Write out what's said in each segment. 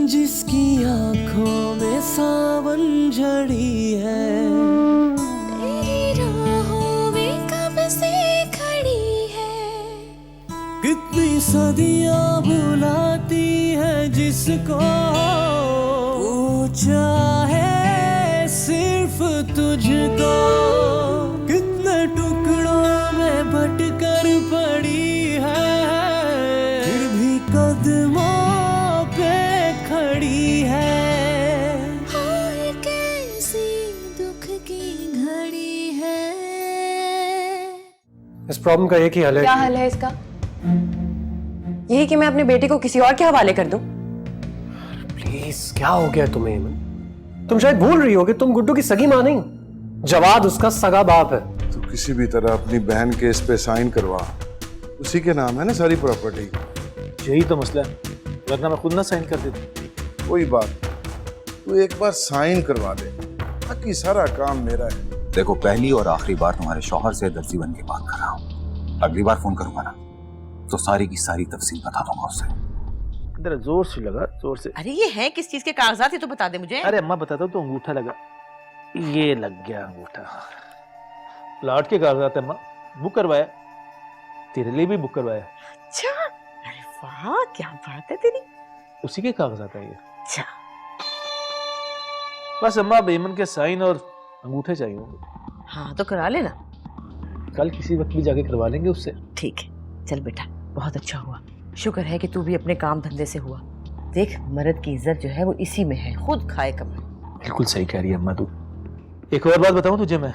जिसकी आंखों में सावन झड़ी है, तेरी राहों में कब से खड़ी है। कितनी सदियां बुलाती है जिसको, पूछा है सिर्फ तुझको। कितने टुकड़ों में बटकर पड़ी है, फिर भी कदमों पे खड़ी है। और कैसी दुख की घड़ी है। इस प्रॉब्लम का एक ही हल है। क्या हल है इसका? यही कि मैं अपने बेटे को किसी और के हवाले कर दूं? प्लीज, क्या हो गया तुम्हें हेमन? तुम शायद भूल रही हो कि तुम गुड्डू की सगी मां नहीं, जवाद उसका सगा बाप है। तो किसी भी तरह अपनी बहन के इस पे साइन करवा, उसी के नाम है ना सारी प्रॉपर्टी। यही तो मसला है, वरना मैं खुद ना साइन कर देता। कोई बात, तू एक बार साइन करवा दे, बाकी सारा काम मेरा है। देखो, पहली और आखिरी बार तुम्हारे शौहर से दर्जी बन के बात कर रहा हूँ। अगली बार फोन करूंगा ना तो सारी की सारी तफसील बता दूंगा उससे। तेरा जोर से लगा, जोर से। अरे ये है किस चीज के कागजात, ये तो बता दे मुझे। अरे अम्मा बताता हूँ, तो अंगूठा लगा, ये लग गया अंगूठा। प्लाट के कागजात है अम्मा, बुक करवाया, तेरे लिए भी बुक करवाया। अच्छा, अरे वाह क्या बात है तेरी। उसी के कागजात है ये। अच्छा, बस अम्मा, बेमन के साइन और अंगूठे चाहिए होंगे। हाँ तो करा लेना। कल किसी वक्त भी जाके करवा लेंगे उससे। ठीक है, चल बेटा, बहुत अच्छा हुआ। शुक्र है कि तू भी अपने काम धंधे से हुआ। देख, मर्द की इज्जत जो है वो इसी में है, खुद खाए कमाए। बिल्कुल सही कह रही है अम्मा तू। एक और बात बताऊं तुझे, मैं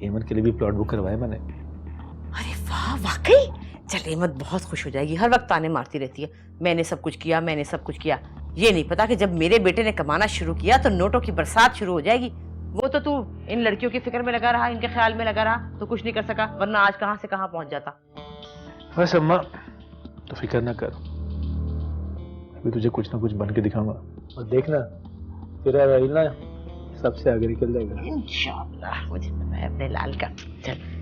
एमन के लिए भी प्लॉट बुक करवाया मैंने। अरे वाह, वाकई? चल एमत बहुत खुश हो जाएगी, हर वक्त ताने मारती रहती है, मैंने सब कुछ किया, मैंने सब कुछ किया। ये नहीं पता कि जब मेरे बेटे ने कमाना शुरू किया तो नोटों की बरसात शुरू हो जाएगी। वो तो तू इन लड़कियों की फिक्र में लगा रहा, इनके ख्याल में लगा रहा, तो कुछ नहीं कर सका, वरना आज कहां से कहां पहुंच जाता। बस अम्मा, तो फिक्र ना कर, अभी तुझे कुछ ना कुछ बन के दिखाऊंगा, और देखना तेरा राइना सबसे आगे निकल जाएगा। इंशाअल्लाह, मुझे पता है अपने लाल का। चल।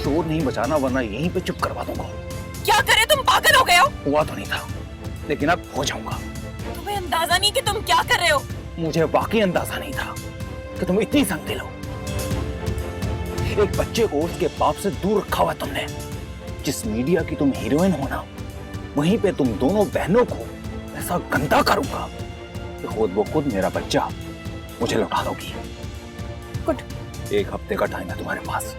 शोर नहीं बचाना वरना यहीं पे चुप करवा दूंगा। क्या करे, तुम पागल हो गए हो? हुआ तो नहीं था, लेकिन अब हो जाऊंगा। तुम्हें अंदाजा नहीं कि तुम क्या कर रहे हो? मुझे वाकई अंदाजा नहीं था कि तुम इतनी संगदिल हो। एक बच्चे को उसके बाप से दूर रखा हुआ तुमने। जिस मीडिया की तुम हीरोइन हो ना, वहीं पे तुम दोनों बहनों को ऐसा गंदा करूंगा कि खुद ब खुद मेरा बच्चा मुझे लौटा दोगी। गुड। 1 हफ्ते का टाइम है तुम्हारे पास,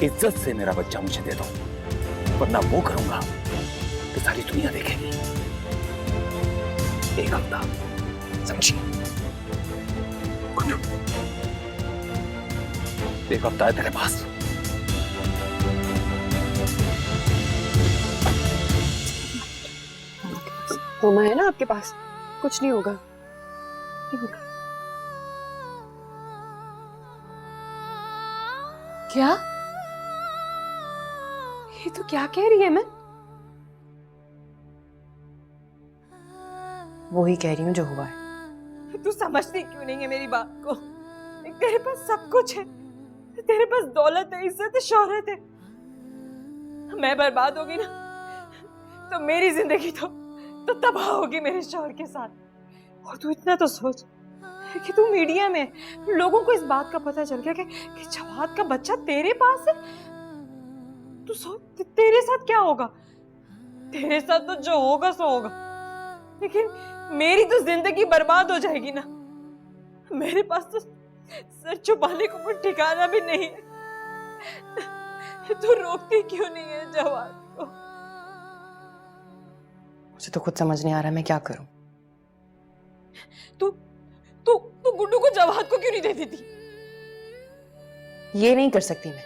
इज्जत से मेरा बच्चा मुझे दे दो, वरना वो करूंगा कि सारी दुनिया देखेगी। 1 हफ्ता, समझी? 1 हफ्ता है तेरे पास। मम्मा है ना आपके पास, कुछ नहीं होगा, नहीं होगा। क्या? ये तो क्या कह रही है मैं? वो ही कह रही हूँ जो हुआ है। तू समझती क्यों नहीं है मेरी बात को? तेरे पास सब कुछ है, तेरे पास दौलत है, इज्जत है, शोहरत है। मैं बर्बाद होगी ना तो मेरी जिंदगी तो तबाह होगी मेरे शौहर के साथ। और तू इतना तो सोच कि तू मीडिया में, लोगों को इस बात का पता चल गया कि जवाद का बच्चा तेरे पास है। तू सोच तेरे साथ क्या होगा। तेरे साथ तो जो होगा सो होगा, लेकिन मेरी तो जिंदगी बर्बाद हो जाएगी ना। मेरे पास तो सर छुपाने को कोई ठिकाना भी नहीं है। तू रोकती क्यों नहीं है जवाद को? मुझे तो खुद समझ नहीं आ रहा मैं क्या करूं। तू तू तू गुड्डू को जवाद को क्यों नहीं दे देती? ये नहीं कर सकती मैं।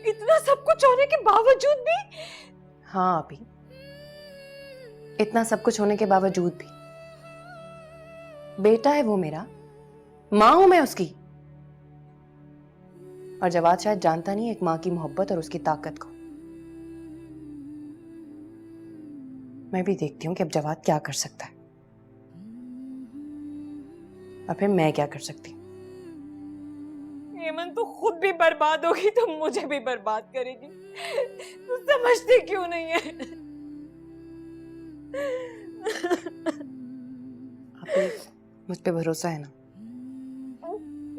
इतना सब कुछ होने के बावजूद भी? हाँ अभी, इतना सब कुछ होने के बावजूद भी बेटा है वो मेरा, मां हूं मैं उसकी। और जवाद शायद जानता नहीं एक मां की मोहब्बत और उसकी ताकत को। मैं भी देखती हूँ कि अब जवाद क्या कर सकता है और फिर मैं क्या कर सकती हूँ। हेमन तू खुद भी बर्बाद होगी तो मुझे भी बर्बाद करेगी। तू समझती क्यों नहीं है? आप मुझ पे भरोसा है ना?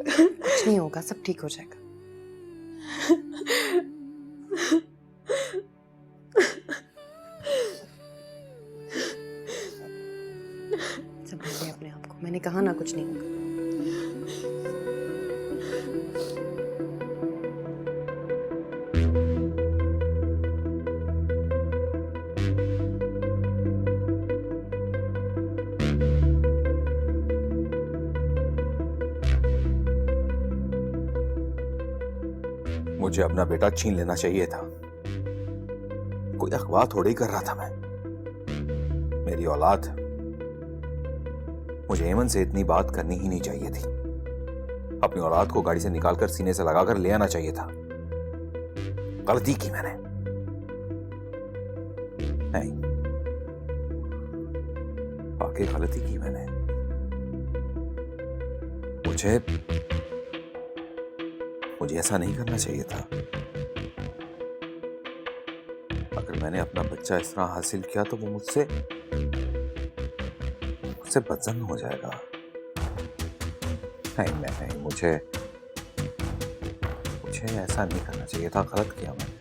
कुछ नहीं होगा, सब ठीक हो जाएगा। संभालिए अपने आप को, मैंने कहा ना कुछ नहीं होगा। मुझे अपना बेटा छीन लेना चाहिए था। कोई अखबार थोड़ी ही कर रहा था मैं। मेरी औलाद, मुझे एमन से इतनी बात करनी ही नहीं चाहिए थी। अपनी औलाद को गाड़ी से निकालकर सीने से लगाकर ले आना चाहिए था। गलती की मैंने। नहीं, वाकई गलती की मैंने। मुझे ऐसा नहीं करना चाहिए था। अगर मैंने अपना बच्चा इस तरह हासिल किया तो वो मुझसे बदजन हो जाएगा। नहीं, मुझे ऐसा नहीं करना चाहिए था। गलत किया मैंने।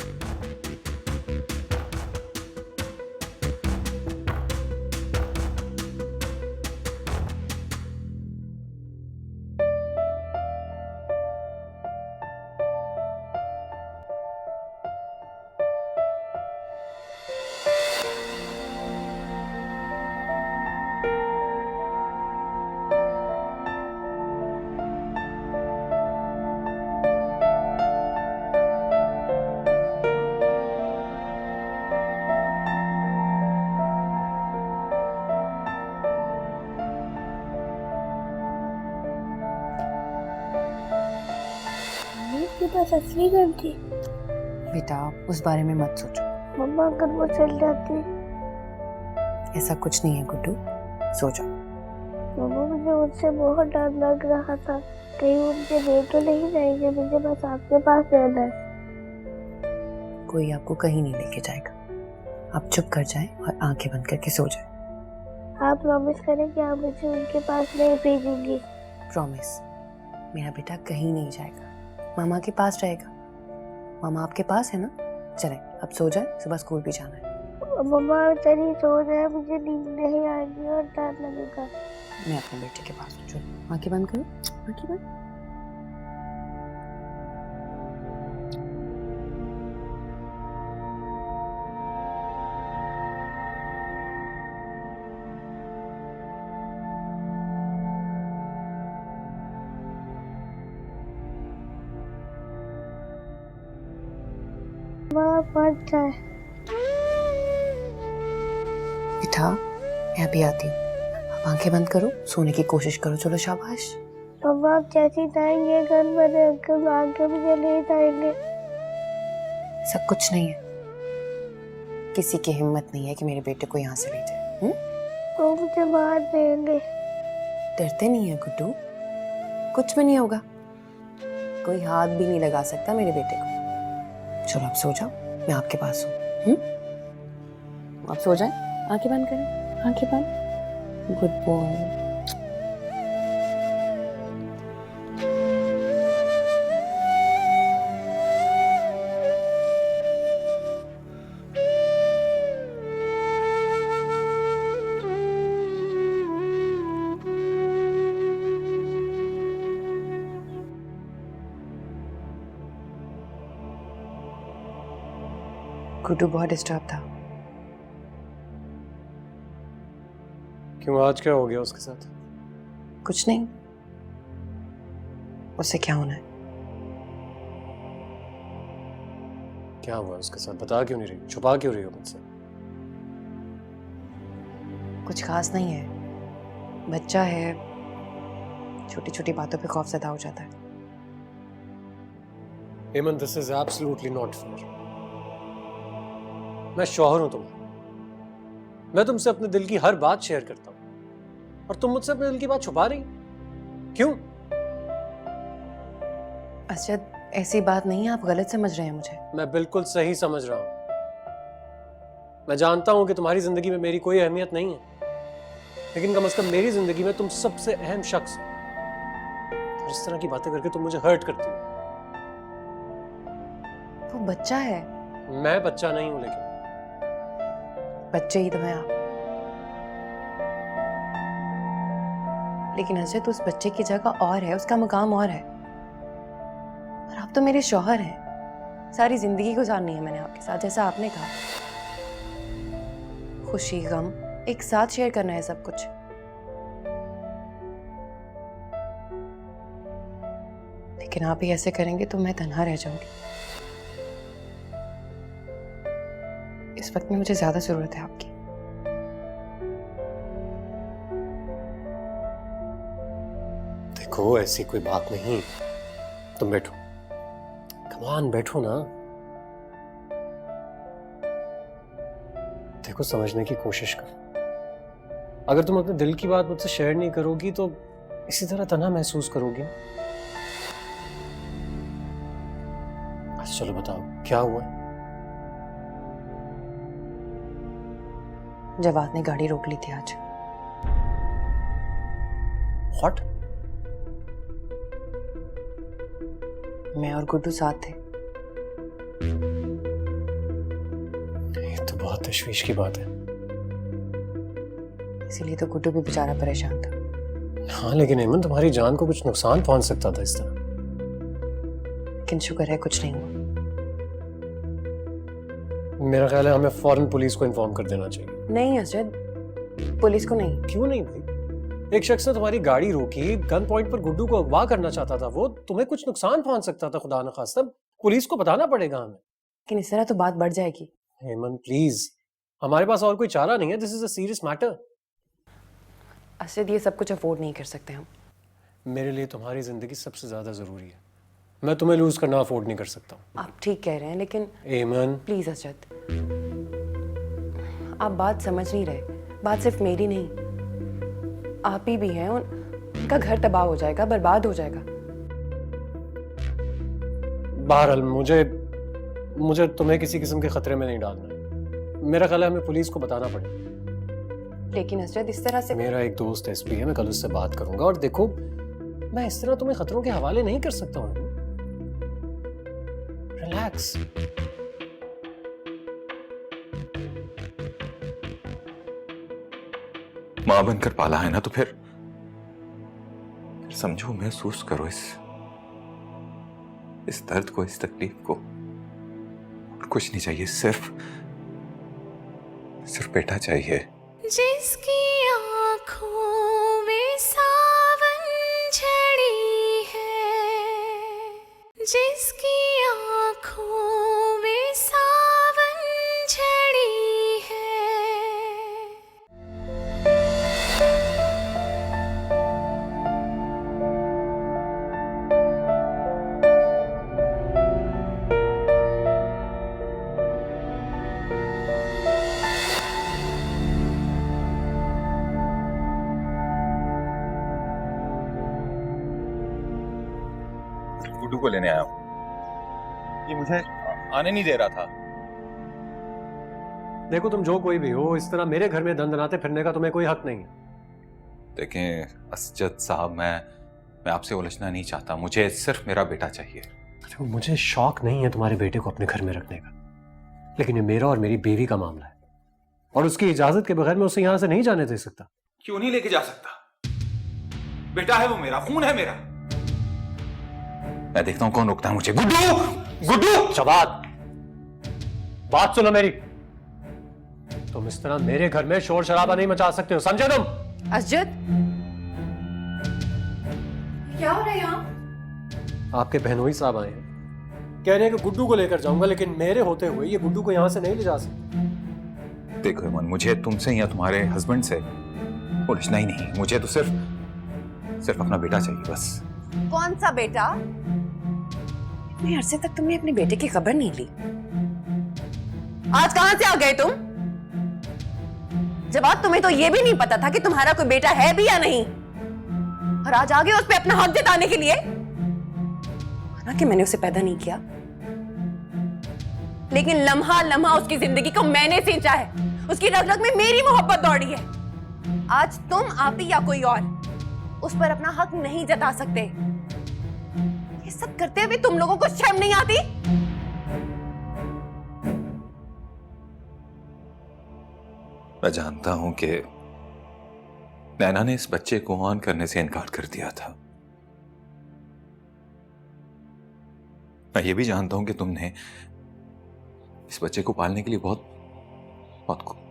पास असली गन थी। बेटा उस बारे में मत सोचो। मम्मा अगर वो चल जाती? ऐसा कुछ नहीं है गुड्डू, सो जाओ। मम्मा मुझे उससे बहुत डर लग रहा था, कहीं वो मुझे ले तो नहीं जाएंगे। मुझे बस आपके पास रहना है। कोई आपको कहीं नहीं लेके जाएगा। आप चुप कर जाएं और आंखें बंद करके सो जाएं। आप प्रॉमिस करें कि आप मुझे उनके पास नहीं भेजेंगी। प्रॉमिस। मेरा बेटा कहीं नहीं जाएगा, मामा के पास रहेगा। मामा आपके पास है ना? चलें अब सो जाएं, सुबह स्कूल भी जाना है। मम्मा चलिए सो जाए, मुझे नींद नहीं आएगी और डर लगेगा। मैं अपने बेटे के पास हूँ। चलो आंखें बंद करो, आंखें बंद। माँ मत जाए। बेटा मैं अभी आती हूँ, आप आंखें बंद करो, सोने की कोशिश करो। चलो शाबाश। मम्मा आप जैसी जाएंगे घर मेरे अंकल आके मुझे ले जाएंगे। सब कुछ नहीं है, किसी की हिम्मत नहीं है कि मेरे बेटे को यहाँ से ले जाए। वो मुझे मार देंगे। डरते नहीं है गुड्डू, कुछ भी नहीं होगा, कोई हाथ भी नहीं लगा सकता मेरे बेटे को। चलो आप सो जाओ, मैं आपके पास हूँ। आप सो जाएं, आंखें बंद करें, आंखें बंद। Good boy. गुड्डू बहुत डिस्टर्ब था। क्यों, आज क्या हो गया उसके साथ? कुछ नहीं, उससे क्या होना है? क्या हुआ उसके साथ? बता क्यों नहीं रही, छुपा क्यों रही हो मुझसे? कुछ खास नहीं है, बच्चा है, छोटी छोटी बातों पे खौफजदा हो जाता है। Hemant, this is absolutely not fair. मैं शौहर हूं तुम्हारा, मैं तुमसे अपने दिल की हर बात शेयर करता हूं और तुम मुझसे अपने दिल की बात छुपा रही? क्यों? असद ऐसी बात नहीं है, आप गलत समझ रहे हैं मुझे। मैं बिल्कुल सही समझ रहा हूं। मैं जानता हूं कि तुम्हारी जिंदगी में मेरी कोई अहमियत नहीं है, लेकिन कम से कम मेरी जिंदगी में तुम सबसे अहम शख्स हो। और इस तरह की बातें करके तुम मुझे हर्ट करती हो। वो बच्चा है। मैं बच्चा नहीं हूं, लेकिन बच्चे ही तो हैं आप। लेकिन असद उस बच्चे की जगह और है, उसका मुकाम और है। और आप तो मेरे शौहर हैं, सारी जिंदगी गुजारनी है मैंने आपके साथ, जैसा आपने कहा। खुशी गम एक साथ शेयर करना है सब कुछ। लेकिन आप ही ऐसे करेंगे तो मैं तन्हा रह जाऊंगी। इस वक्त में मुझे ज्यादा जरूरत है आपकी। देखो, ऐसी कोई बात नहीं, तुम बैठो। कम ऑन, बैठो ना। देखो, समझने की कोशिश करो। अगर तुम अपने दिल की बात मुझसे शेयर नहीं करोगी तो इसी तरह तन्हा महसूस करोगी। अच्छा चलो बताओ, क्या हुआ? जवाद ने गाड़ी रोक ली थी आज। व्हाट? मैं और गुड्डू साथ थे। ये तो बहुत तशवीश की बात है। इसीलिए तो गुड्डू भी बेचारा परेशान था। हाँ, लेकिन हेमंत, तुम्हारी जान को कुछ नुकसान पहुंच सकता था इस तरह। लेकिन शुक्र है कुछ नहीं हुआ। मेरा ख्याल है हमें फौरन पुलिस को इन्फॉर्म कर देना चाहिए। नहीं असद, पुलिस को नहीं। क्यों नहीं भाई? एक शख्स ने तुम्हारी गाड़ी रोकी, गन पॉइंट पर गुड्डू को अगवा करना चाहता था। वो तुम्हें कुछ नुकसान पहुंच सकता था, खुदा न खास्ता। पुलिस को बताना पड़ेगा हमें। लेकिन इस तरह तो बात बढ़ जाएगी। हेमंत प्लीज, हमारे पास और कोई चारा नहीं है। This is a serious matter. Asad ये सब कुछ अफोर्ड नहीं कर सकते हम। मेरे लिए तुम्हारी जिंदगी सबसे ज्यादा जरूरी है। मैं तुम्हें लूज करना अफोर्ड नहीं कर सकता हूँ। आप ठीक कह रहे हैं, लेकिन हेमंत प्लीज असद, आप बात समझ नहीं रहे। बात सिर्फ मेरी नहीं, आप ही भी हैं। उनका घर तबाह हो जाएगा, बर्बाद हो जाएगा। बहरहाल मुझे तुम्हें किसी किस्म के खतरे में नहीं डालना। मेरा ख्याल है हमें पुलिस को बताना पड़ेगा। लेकिन हजरत इस तरह से मेरा एक दोस्त एसपी है, मैं कल उससे बात करूंगा। और देखो, मैं इस तरह तुम्हें खतरों के हवाले नहीं कर सकता हूँ। रिलैक्स। मां बनकर पाला है ना, तो फिर समझो, महसूस करो इस दर्द को, इस तकलीफ को। और कुछ नहीं चाहिए, सिर्फ बेटा चाहिए। जिसकी आंखों में सावन झड़ी है, जिसकी आंखों में सावन झड़ी है। गुड्डू को लेने आया हूं। ये मुझे आने नहीं दे रहा था। देखो, तुम जो कोई भी हो, इस तरह मेरे घर में दंदनाते फिरने का तुम्हें कोई हक नहीं है। देखें असजद साहब, मैं आपसे उलझना नहीं चाहता। मुझे सिर्फ मेरा बेटा चाहिए। देखो, मुझे शौक नहीं है तुम्हारे बेटे को अपने घर में रखने का, लेकिन ये मेरा और मेरी बीवी का मामला है, और उसकी इजाजत के बगैर मैं उसे यहां से नहीं जाने दे सकता। क्यों नहीं लेके जा सकता? बेटा है वो, मेरा खून है मेरा। मैं देखता हूं कौन रोकता है मुझे। गुड्डू! जवाद, बात सुनो मेरी। तुम इस तरह मेरे घर में शोर शराबा नहीं मचा सकते हो, समझे तुम? असजद, क्या हो रहा है यहाँ? आपके बहनोई साहब आए हैं, कह रहे हैं कि गुड्डू को लेकर जाऊंगा, लेकिन मेरे होते हुए ये गुड्डू को यहां से नहीं ले जा सकते। देखो अमन, मुझे तुमसे या तुम्हारे हस्बैंड से उलझना ही नहीं। मुझे तो सिर्फ अपना बेटा चाहिए, बस। कौन सा बेटा? इतने अरसे तक तुमने अपने बेटे की खबर नहीं ली। आज कहां से आ गए तुम? जब आज तुम्हें तो ये भी नहीं पता था कि तुम्हारा कोई बेटा है भी या नहीं, और आज आ गए उस पे अपना हक जताने के लिए। माना कि मैंने उसे पैदा नहीं किया, लेकिन लम्हा लम्हा उसकी जिंदगी को मैंने सींचा है। उसकी रग रग में मेरी मोहब्बत दौड़ी है। आज तुम, आप ही या कोई और, उस पर अपना हक नहीं जता सकते। ये सब करते हुए तुम लोगों को शर्म नहीं आती? मैं जानता हूं कि नैना ने इस बच्चे को ऑन करने से इनकार कर दिया था। मैं ये भी जानता हूं कि तुमने इस बच्चे को पालने के लिए बहुत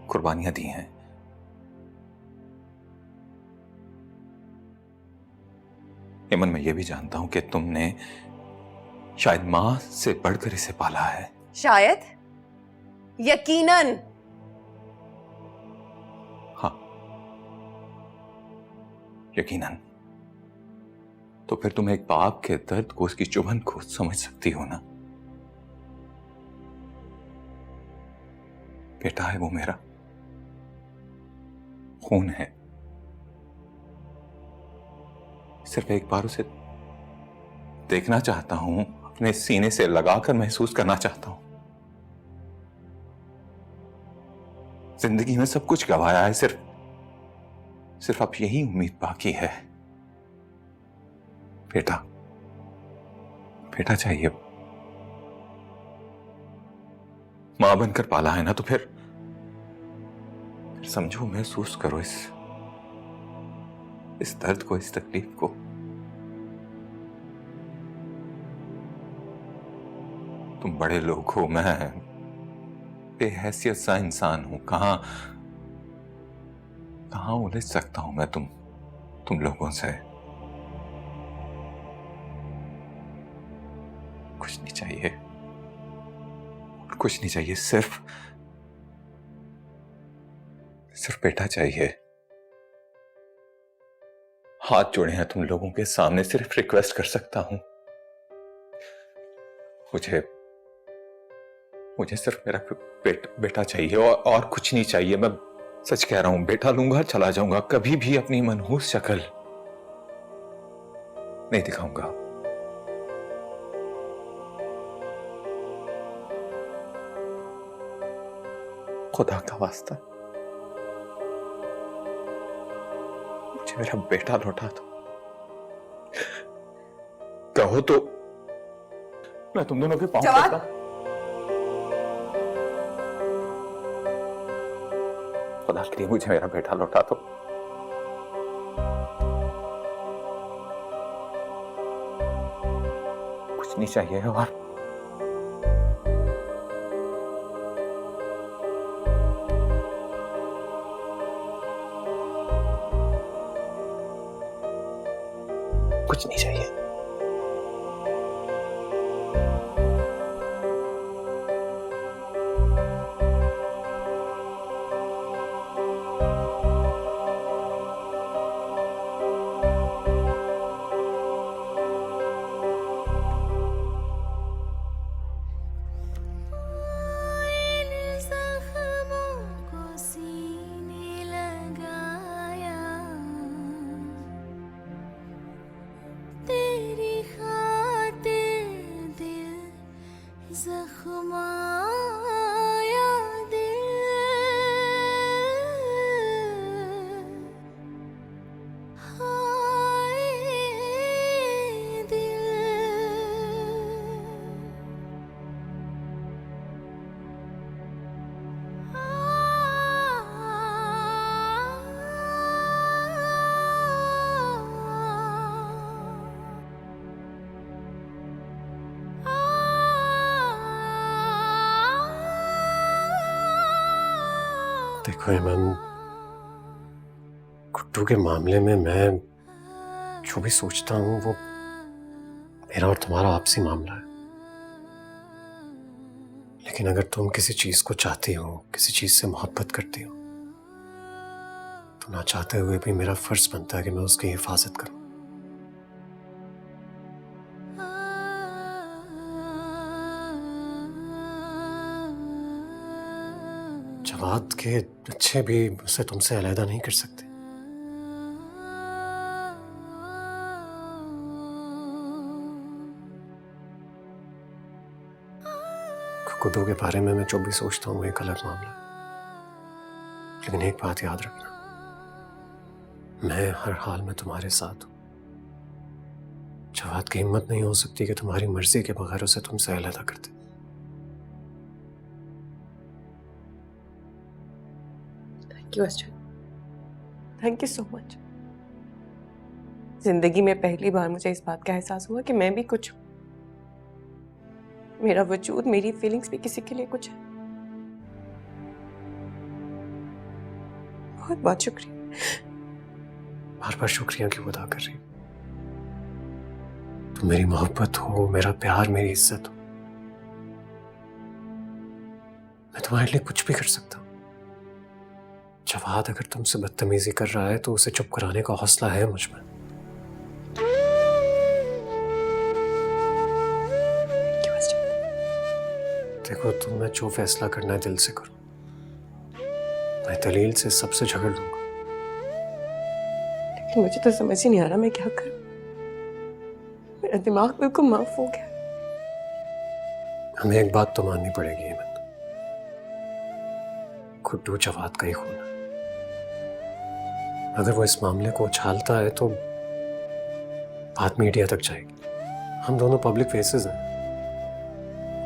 कुर्बानियां दी हैं। हेमन, मैं ये भी जानता हूं कि तुमने शायद मां से बढ़कर इसे पाला है। शायद, यकीनन। हाँ, यकीनन। तो फिर तुम एक बाप के दर्द को, उसकी चुभन को समझ सकती हो ना? बेटा है वो मेरा, खून है। सिर्फ एक बार उसे देखना चाहता हूं, अपने सीने से लगाकर महसूस करना चाहता हूं। जिंदगी में सब कुछ गंवाया है, सिर्फ अब यही उम्मीद बाकी है। बेटा चाहिए। मां बनकर पाला है ना, तो फिर समझो, महसूस करो इस दर्द को, इस तकलीफ को। तुम बड़े लोग हो, मैं बेहैसियत सा इंसान हूं। कहां उलझ सकता हूं मैं तुम लोगों से? कुछ नहीं चाहिए, कुछ नहीं चाहिए, सिर्फ बेटा चाहिए। हाथ जोड़े हैं तुम लोगों के सामने, सिर्फ रिक्वेस्ट कर सकता हूं। मुझे सिर्फ मेरा बेटा चाहिए, और कुछ नहीं चाहिए। मैं सच कह रहा हूं, बेटा लूंगा, चला जाऊंगा। कभी भी अपनी मनहूस शक्ल नहीं दिखाऊंगा। खुदा का वास्ता, मुझे मेरा बेटा लौटा दो। कहो तो मैं तुम दोनों के पांव जवाद! पड़ता हूं। खुदा के लिए मुझे मेरा बेटा लौटा दो। कुछ नहीं चाहिए और कुछ नहीं चाहिए। इन जख्मों को सीने लगाया, तेरी खातिर दिल जख्माया, दिल हाय दिल। देखो हेमन, गुड्डू के मामले में मैं जो भी सोचता हूँ वो मेरा और तुम्हारा आपसी मामला है। लेकिन अगर तुम किसी चीज को चाहती हो, किसी चीज से मोहब्बत करती हो, तो ना चाहते हुए भी मेरा फर्ज बनता है कि मैं उसकी हिफाजत करूं। जवाद के अच्छे भी उसे तुमसे अलहदा नहीं कर सकते। गुड्डू के बारे में मैं जो भी सोचता हूँ एक अलग मामला है। लेकिन एक बात याद रखना, मैं हर हाल में तुम्हारे साथ हूं। जवाद की हिम्मत नहीं हो सकती कि तुम्हारी मर्जी के बगैर उसे तुमसे अलहदा कर दे। Thank you Arjun, thank you so much. जिंदगी में पहली बार मुझे इस बात का एहसास हुआ कि मैं भी कुछ हूं। मेरा वजूद, मेरी फीलिंग्स भी किसी के लिए कुछ है। बहुत बहुत शुक्रिया। बार बार शुक्रिया क्यों अदा कर रही हो? तुम मेरी मोहब्बत हो, मेरा प्यार, मेरी इज्जत हो। मैं तुम्हारे लिए कुछ भी कर सकता हूं। जवाद अगर तुमसे बदतमीजी कर रहा है तो उसे चुप कराने का हौसला है मुझ में। देखो, तुम्हें जो फैसला करना है दिल से करो। मैं दलील से सबसे झगड़ लूंगा। लेकिन मुझे तो समझ ही नहीं आ रहा मैं क्या करूं। मेरा दिमाग बिल्कुल माफ हो गया। हमें एक बात तो माननी पड़ेगी हेमंत, गुड्डू जवाद का ही खून है। अगर वो इस मामले को उछालता है तो बात मीडिया तक जाएगी। हम दोनों पब्लिक फेसेस हैं।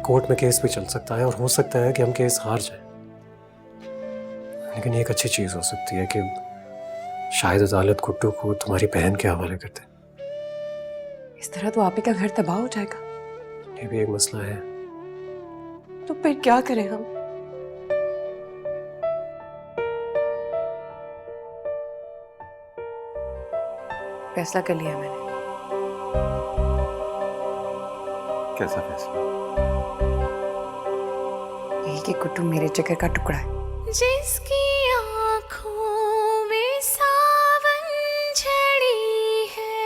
कोर्ट में केस भी चल सकता है और हो सकता है कि हम केस हार जाएं। लेकिन एक अच्छी चीज हो सकती है कि शायद अदालत गुड्डू को तुम्हारी बहन के हवाले कर दे। इस तरह तो आप ही का घर तबाह हो जाएगा। ये भी एक मसला है। तो फिर क्या करें हम? फैसला कर लिया मैंने। कैसा फैसला? यही कि गुड्डू मेरे जिगर का टुकड़ा है। जिसकी आँखों में सावन झड़ी है,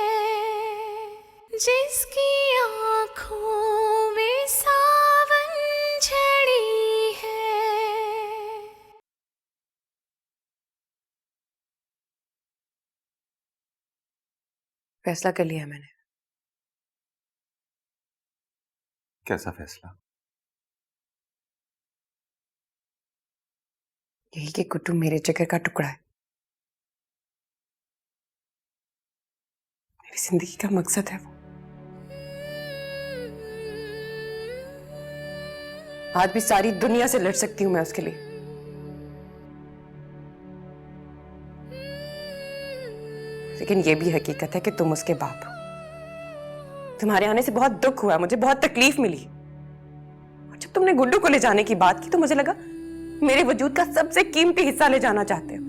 जिसकी आँखों में सावन झड़ी है। फैसला कर लिया मैंने। कैसा फैसला? यही कि गुड्डू मेरे जिगर का टुकड़ा है, मेरी जिंदगी का मकसद है वो। आज भी सारी दुनिया से लड़ सकती हूं मैं उसके लिए, लेकिन ये भी हकीकत है कि तुम उसके बाप हो। तुम्हारे आने से बहुत दुख हुआ, मुझे बहुत तकलीफ मिली, और जब तुमने गुड्डू को ले जाने की बात की तो मुझे लगा मेरे वजूद का सबसे कीमती हिस्सा ले जाना चाहते हो।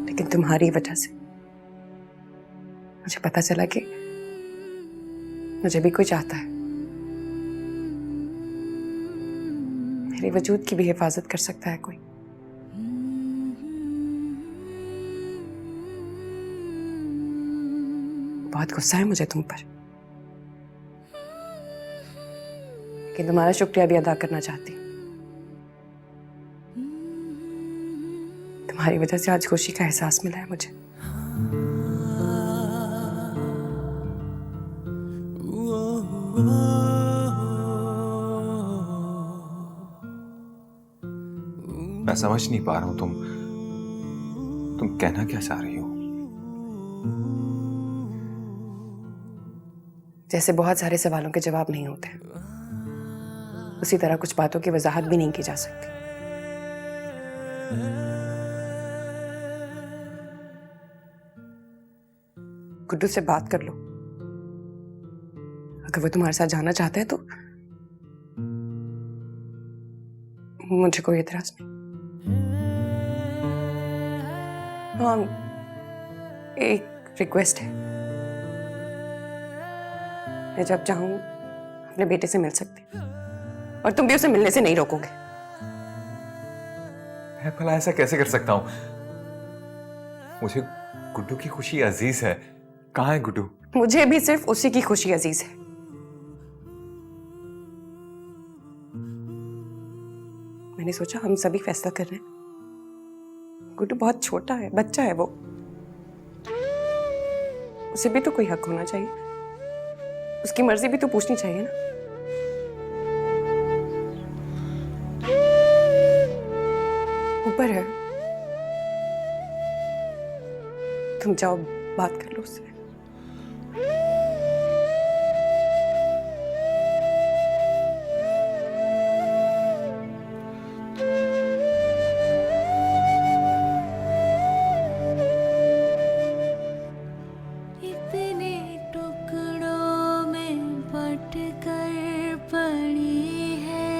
लेकिन तुम्हारी वजह से मुझे पता चला कि मुझे भी कोई चाहता है, मेरे वजूद की भी हिफाजत कर सकता है कोई। बहुत गुस्सा है मुझे तुम पर, लेकिन तुम्हारा शुक्रिया भी अदा करना चाहती हूँ। तुम्हारी वजह से आज खुशी का एहसास मिला है मुझे। मैं समझ नहीं पा रहा हूं तुम कहना क्या चाह रही हो। जैसे बहुत सारे सवालों के जवाब नहीं होते, उसी तरह कुछ बातों की वजाहत भी नहीं की जा सकती। गुड्डू से बात कर लो, अगर वो तुम्हारे साथ जाना चाहते हैं तो मुझे कोई एतराज नहीं। हाँ, एक रिक्वेस्ट है, मैं जब चाहूं अपने बेटे से मिल सकती, और तुम भी उसे मिलने से नहीं रोकोगे। मैं भला ऐसा कैसे कर सकता हूं? मुझे गुड्डू की खुशी अजीज है। कहाँ है गुड्डू? मुझे भी सिर्फ उसी की खुशी अजीज है। मैंने सोचा हम सभी फैसला कर रहे हैं, गुड्डू बहुत छोटा है, बच्चा है वो, उसे भी तो कोई हक होना चाहिए, उसकी मर्जी भी तो पूछनी चाहिए ना। ऊपर है, तुम जाओ बात कर लो उससे। इतने टुकड़ों में बट कर पड़ी है,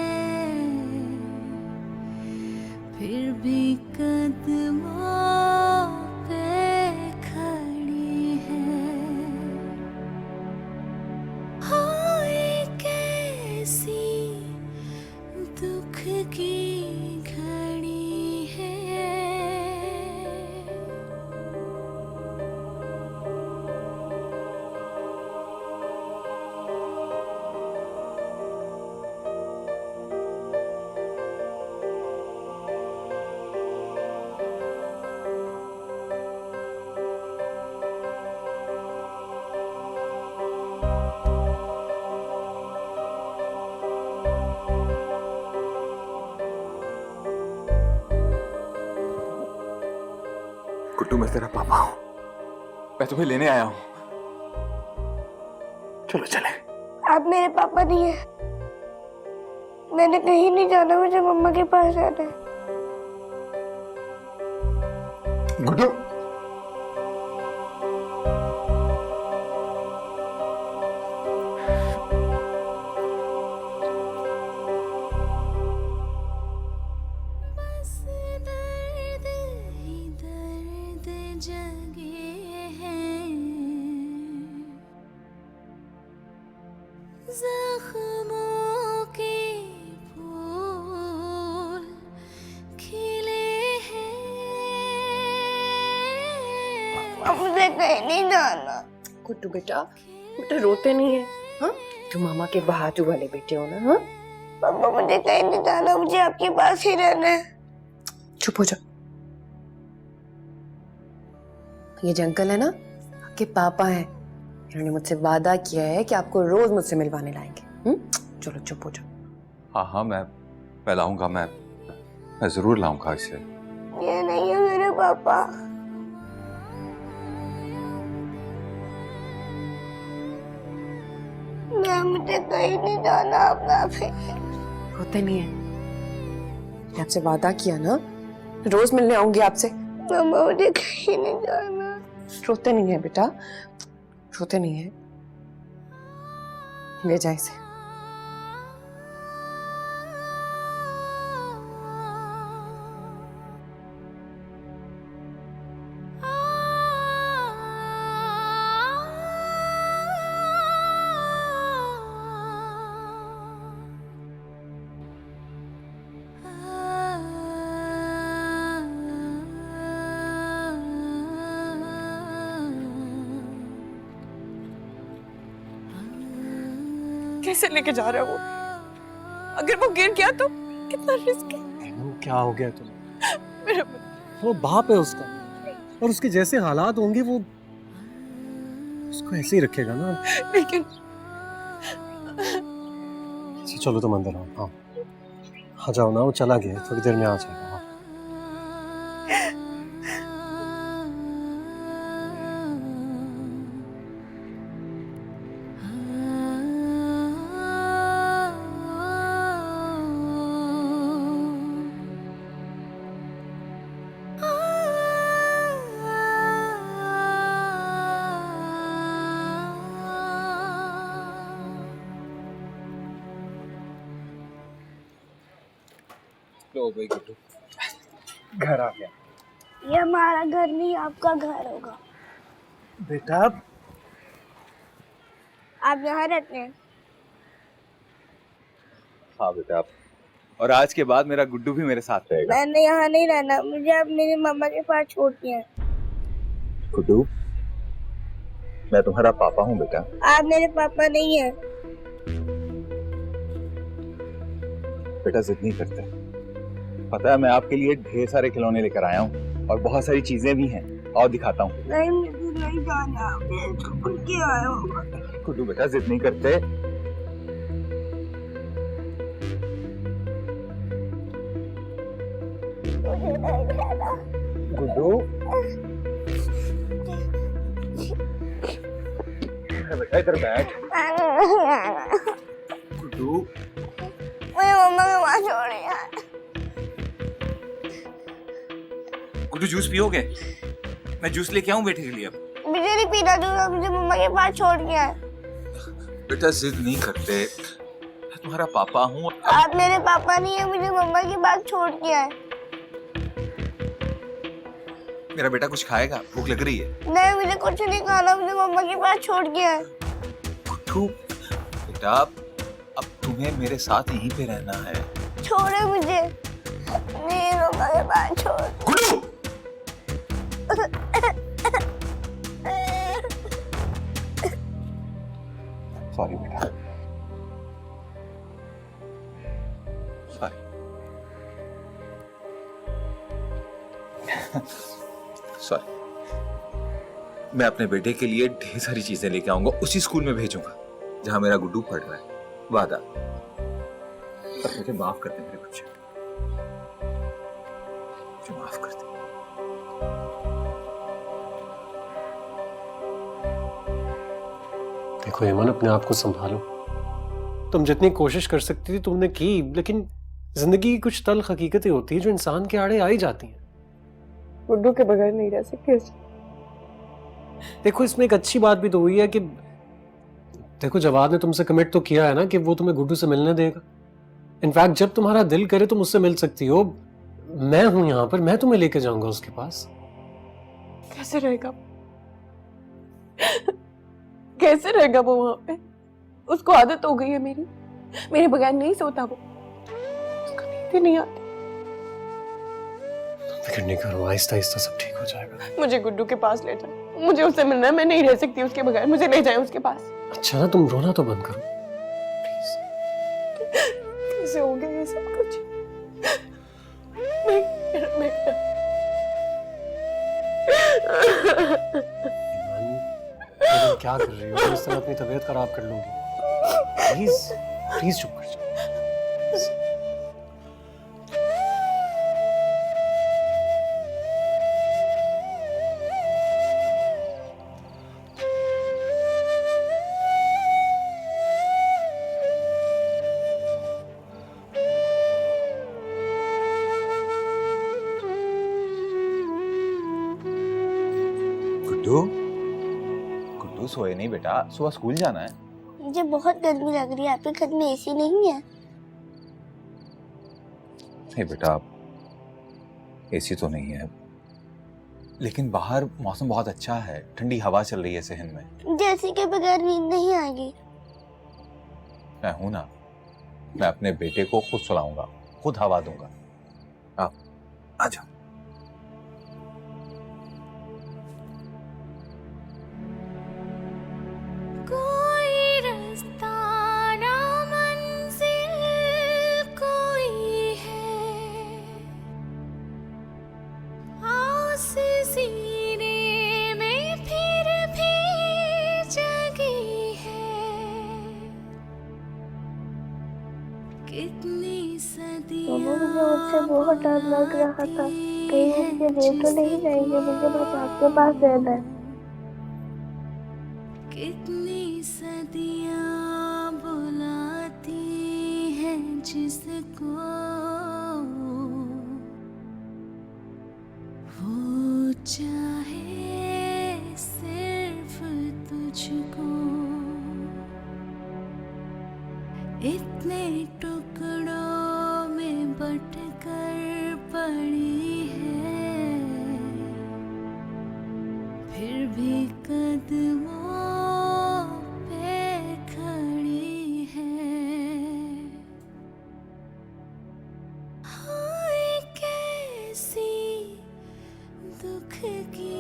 फिर भी कदमों पे खड़ी है। हाँ, एक ऐसी दुख की घड़ी है। गुड्डू, मैं तेरा पापा हूं, मैं तुम्हें लेने आया हूं। चलो चले। आप मेरे पापा नहीं है, मैंने कहीं नहीं जाना, मुझे मम्मा के पास जाना है। गुड्डू, बस दर्द ही दर्द जगे हैं, जख्मों के फूल खिले हैं। अब मुझे कहीं नहीं जाना। गुड्डू बेटा, बेटा रोते नहीं है, हाँ? तुम मामा के बहादू वाले बेटे हो ना, हाँ? पापा मुझे कहीं नहीं जाना, मुझे आपके पास ही रहना है। चुप हो जाओ। ये जो अंकल है ना, आपके पापा हैं, उन्होंने मुझसे वादा किया है कि आपको रोज मुझसे मिलवाने लाएंगे। चलो चुप हो जाओ। हाँ हाँ, मैं लाऊंगा, मैं जरूर लाऊंगा इसे। ये नहीं है मेरे पापा। मैं मुझे कहीं नहीं जाना अपना भी। होते नहीं है। मैंने आपसे वादा किया ना, रोज मिलने आऊंगी आपसे। मम्मा मुझे कहीं नहीं जाना। रोते नहीं है बेटा, रोते नहीं है। ले जाए इसे। कैसे लेके जा रहा है वो? अगर वो गिर गया तो कितना रिस्क है। क्या हो गया तुम? मेरा वो बाप है उसका, और उसके जैसे हालात होंगे वो उसको ऐसे ही रखेगा ना। लेकिन अच्छा, चलो तुम अंदर आओ। हाँ, आ जाओ ना, वो चला गया, थोड़ी देर में आ जाएगा। हाँ। लो भाई गुड्डू, घर आ गया। ये हमारा घर नहीं, आपका घर होगा। बेटा आप यहाँ रहते हैं? हाँ बेटा, आप और आज के बाद मेरा गुड्डू भी मेरे साथ रहेगा। मैंने यहाँ नहीं रहना, मुझे आप मेरी मम्मा के पास छोड़ दिया। गुड्डू, मैं तुम्हारा पापा हूँ बेटा। आप मेरे पापा नहीं हैं। बेटा जिद नहीं करते, पता है मैं आपके लिए ढेर सारे खिलौने लेकर आया हूँ और बहुत सारी चीजें भी हैं, और दिखाता हूँ। नहीं, मुझे नहीं जाना, मैं छुप के आया हूँ। गुड्डू बेटा जिद नहीं करते। मुझे नहीं जाना। गुड्डू, बेटा इधर बैठ। नहीं आना। गुड्डू, मुझे मम्मा के पास छोड़ दिया। गुड्डू जूस पियोगे? मैं जूस लेके आऊं बेटे के लिए? अब मुझे नहीं पीना जूस, मुझे मम्मा के पास छोड़ दिया है। बेटा जिद नहीं करते, मैं तुम्हारा पापा हूँ। आप मेरे पापा नहीं है, मुझे मम्मा के पास छोड़ दिया है। मेरा बेटा कुछ खाएगा? भूख लग रही है? नहीं, मुझे कुछ नहीं खाना, मुझे मम्मा के पास छोड़ दिया है। गुड्डू बेटा, अब तुम्हें मेरे साथ यहीं पे रहना है। छोड़े मुझे, नहीं मम्मा के पास छोड़। गुड्डू, सॉरी बेटा, सॉरी। सॉरी। मैं अपने बेटे के लिए ढेर सारी चीजें लेके आऊंगा, उसी स्कूल में भेजूंगा जहां मेरा गुड्डू पढ़ रहा है, वादा। पर मुझे माफ कर दे मेरे बच्चे, मुझे माफ कर दे। देखो हेमन, अपने आप को संभालो। तुम जितनी कोशिश कर सकती थी तुमने की, लेकिन जिंदगी की कुछ तल्ख हकीकतें होती हैं जो इंसान के आड़े आ ही जाती हैं। गुड्डू के बगैर नहीं रह सकती। देखो इसमें एक अच्छी बात भी तो हुई है कि देखो जवाद ने तुमसे कमिट तो किया है ना कि वो तुम्हें गुड्डू से मिलने देगा। इनफैक्ट जब तुम्हारा दिल करे तुम उससे मिल सकती हो। मैं हूं यहाँ पर, मैं तुम्हें लेके जाऊंगा उसके पास। कैसे रहेगा? कैसे रहेगा वो वहां पे? उसको आदत हो गई है मेरे बगैर नहीं सोता वो। उसको नींद ही नहीं आती। फिक्र नहीं करो, आहिस्ता आहिस्ता सब ठीक हो जाएगा। मुझे गुड्डू के पास ले जाओ, मुझे उससे मिलना है। मैं नहीं रह सकती उसके बगैर, मुझे ले जाए उसके पास। अच्छा ना, तुम रोना तो बंद करो। कैसे हो गया ये सब कुछ? मेरा बेटा। क्या कर रही हो? तुम इस तरह अपनी तबीयत खराब कर लोगी। प्लीज प्लीज चुप कर जाओ। गुड्डू गुड्डू सोए नहीं बेटा, सुबह स्कूल जाना है। मुझे बहुत गर्मी लग रही है, आपके घर में एसी नहीं है? नहीं बेटा, एसी तो नहीं है, लेकिन बाहर मौसम बहुत अच्छा है, ठंडी हवा चल रही है सहन में। मुझे एसी के बगैर नींद नहीं आएगी। मैं हूं ना, मैं अपने बेटे को खुद सुलाऊंगा, खुद हवा दूंगा। आओ आ जाओ। कोई रास्ता ना मंजिल कोई है, आस सीने में फिर भी जगी है। कितनी सदियां मुझे मुझसे बहुत डर लग रहा था, कहीं मुझे ले तो नहीं जाएंगे, मुझे बस आपके पास रहना है। कितनी सदियां बुलाती हैं जिसको, वो चाहे सिर्फ तुझको। इतने टुकड़ों में बटकर पड़ी है, फिर भी कदमों पे खड़ी है। हाय कैसी दुख की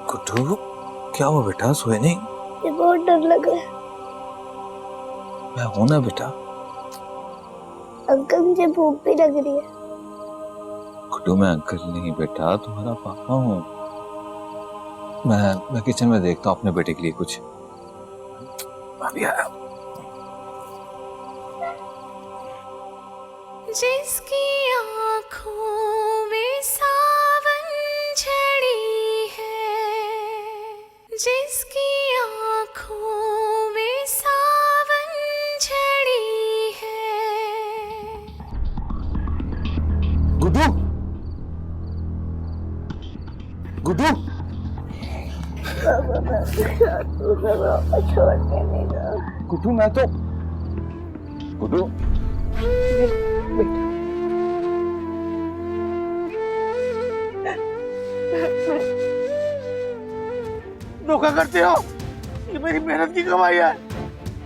गुड्डू क्या हुआ बेटा, सोए नहीं? मुझे बहुत डर लग रहा है। मैं हूं ना बेटा। अंकल मुझे भूख भी लग रही है। गुड्डू मैं अंकल नहीं बेटा, तुम्हारा पापा हूँ। मैं किचन में देखता हूँ अपने बेटे के लिए कुछ। अभी आया। जिसकी आँखों में सावन झड़ी है, जिसकी आँखों में सावन झड़ी है। गुड्डू गुड्डू गुड्डू मैं तो गुड्डू धोखा करते हो, ये मेरी मेहनत की कमाई है।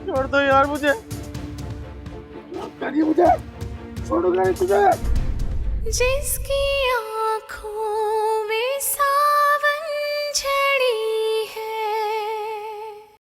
छोड़ दो यार मुझे, करिए मुझे, छोड़ूंगा नहीं तुझे। जिसकी आँखों